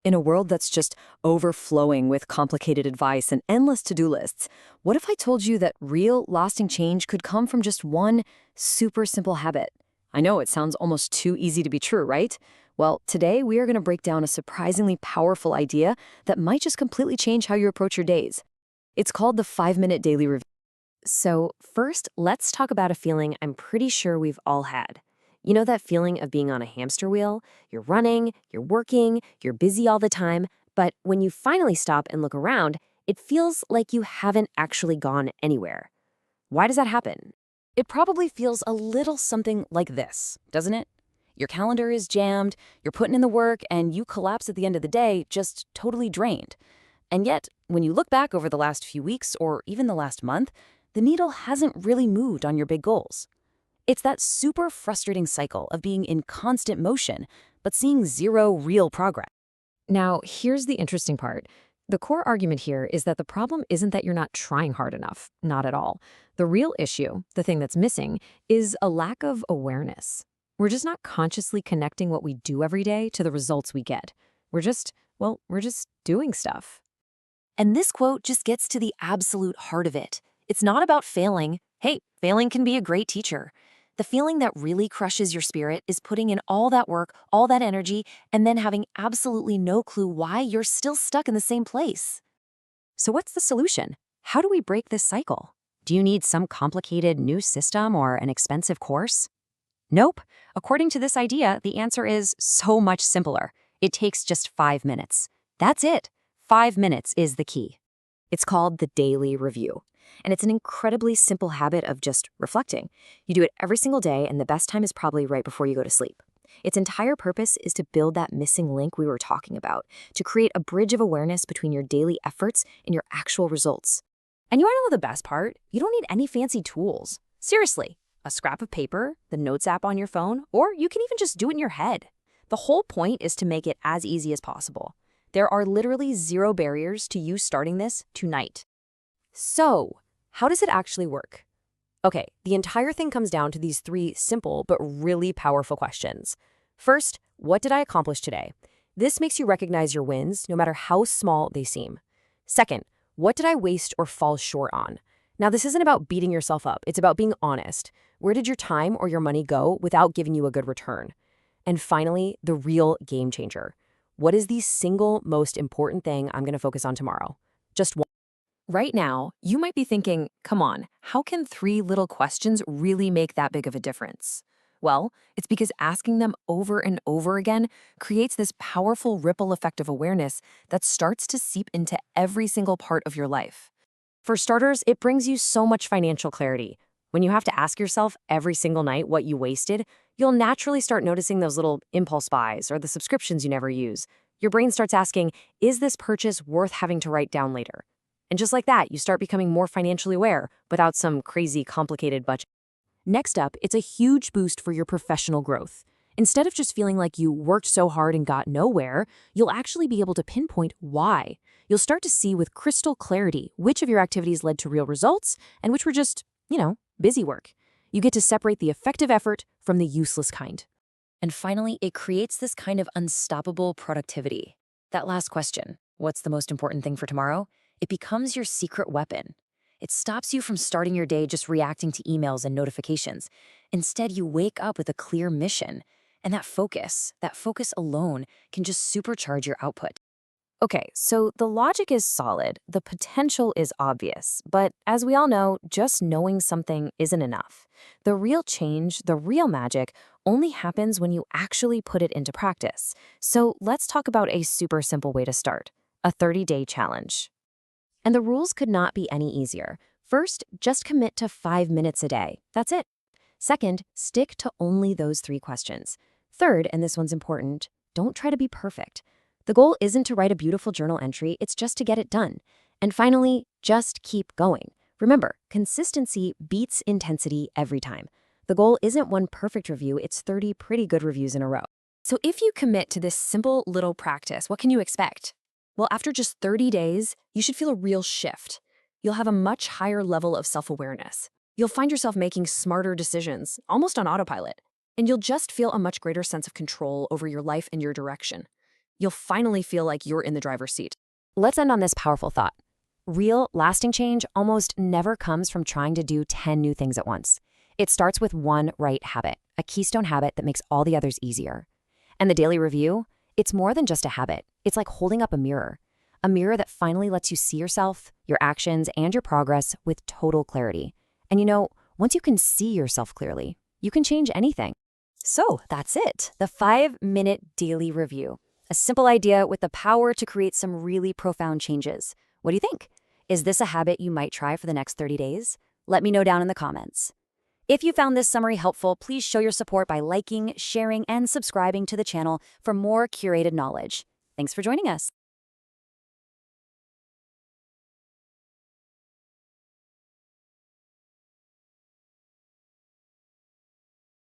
In a world that's just overflowing with complicated advice and endless to-do lists, what if I told you that real, lasting change could come from just one super simple habit? I know it sounds almost too easy to be true, right? Well, today we are going to break down a surprisingly powerful idea that might just completely change how you approach your days. It's called the 5-minute daily review. So, first, let's talk about a feeling I'm pretty sure we've all had. You know that feeling of being on a hamster wheel? You're running, you're working, you're busy all the time, but when you finally stop and look around, it feels like you haven't actually gone anywhere. Why does that happen? It probably feels a little something like this, doesn't it? Your calendar is jammed, you're putting in the work, and you collapse at the end of the day just totally drained. And yet, when you look back over the last few weeks or even the last month, the needle hasn't really moved on your big goals. It's that super frustrating cycle of being in constant motion, but seeing zero real progress. Now, here's the interesting part. The core argument here is that the problem isn't that you're not trying hard enough. Not at all. The real issue, the thing that's missing, is a lack of awareness. We're just not consciously connecting what we do every day to the results we get. We're just doing stuff. And this quote just gets to the absolute heart of it. It's not about failing. Hey, failing can be a great teacher. The feeling that really crushes your spirit is putting in all that work, all that energy, and then having absolutely no clue why you're still stuck in the same place. So what's the solution? How do we break this cycle? Do you need some complicated new system or an expensive course? Nope. According to this idea, the answer is so much simpler. It takes just 5 minutes. That's it. 5 minutes is the key. It's called the daily review. And it's an incredibly simple habit of just reflecting. You do it every single day, and the best time is probably right before you go to sleep. Its entire purpose is to build that missing link we were talking about, to create a bridge of awareness between your daily efforts and your actual results. And you want to know the best part? You don't need any fancy tools. Seriously, a scrap of paper, the Notes app on your phone, or you can even just do it in your head. The whole point is to make it as easy as possible. There are literally zero barriers to you starting this tonight. So, how does it actually work? Okay, the entire thing comes down to these 3 simple but really powerful questions. First, what did I accomplish today? This makes you recognize your wins, no matter how small they seem. Second, what did I waste or fall short on? Now, this isn't about beating yourself up. It's about being honest. Where did your time or your money go without giving you a good return? And finally, the real game changer. What is the single most important thing I'm going to focus on tomorrow? Just one. Right now, you might be thinking, come on, how can 3 little questions really make that big of a difference? Well, it's because asking them over and over again creates this powerful ripple effect of awareness that starts to seep into every single part of your life. For starters, it brings you so much financial clarity. When you have to ask yourself every single night what you wasted, you'll naturally start noticing those little impulse buys or the subscriptions you never use. Your brain starts asking, is this purchase worth having to write down later? And just like that, you start becoming more financially aware without some crazy complicated budget. Next up, it's a huge boost for your professional growth. Instead of just feeling like you worked so hard and got nowhere, you'll actually be able to pinpoint why. You'll start to see with crystal clarity which of your activities led to real results and which were just, busy work. You get to separate the effective effort from the useless kind. And finally, it creates this kind of unstoppable productivity. That last question, what's the most important thing for tomorrow? It becomes your secret weapon. It stops you from starting your day just reacting to emails and notifications. Instead, you wake up with a clear mission, and that focus alone can just supercharge your output. Okay, so the logic is solid, the potential is obvious, but as we all know, just knowing something isn't enough. The real change, the real magic, only happens when you actually put it into practice. So let's talk about a super simple way to start, a 30-day challenge. And the rules could not be any easier. First, just commit to 5 minutes a day. That's it. Second, stick to only those 3 questions. Third, and this one's important, don't try to be perfect. The goal isn't to write a beautiful journal entry, it's just to get it done. And finally, just keep going. Remember, consistency beats intensity every time. The goal isn't one perfect review, it's 30 pretty good reviews in a row. So if you commit to this simple little practice, what can you expect? Well, after just 30 days, you should feel a real shift. You'll have a much higher level of self-awareness. You'll find yourself making smarter decisions, almost on autopilot. And you'll just feel a much greater sense of control over your life and your direction. You'll finally feel like you're in the driver's seat. Let's end on this powerful thought. Real, lasting change almost never comes from trying to do 10 new things at once. It starts with one right habit, a keystone habit that makes all the others easier. And the daily review? It's more than just a habit. It's like holding up a mirror that finally lets you see yourself, your actions, and your progress with total clarity. And once you can see yourself clearly, you can change anything. So that's it, the 5-minute daily review. A simple idea with the power to create some really profound changes. What do you think? Is this a habit you might try for the next 30 days? Let me know down in the comments. If you found this summary helpful, please show your support by liking, sharing, and subscribing to the channel for more curated knowledge. Thanks for joining us.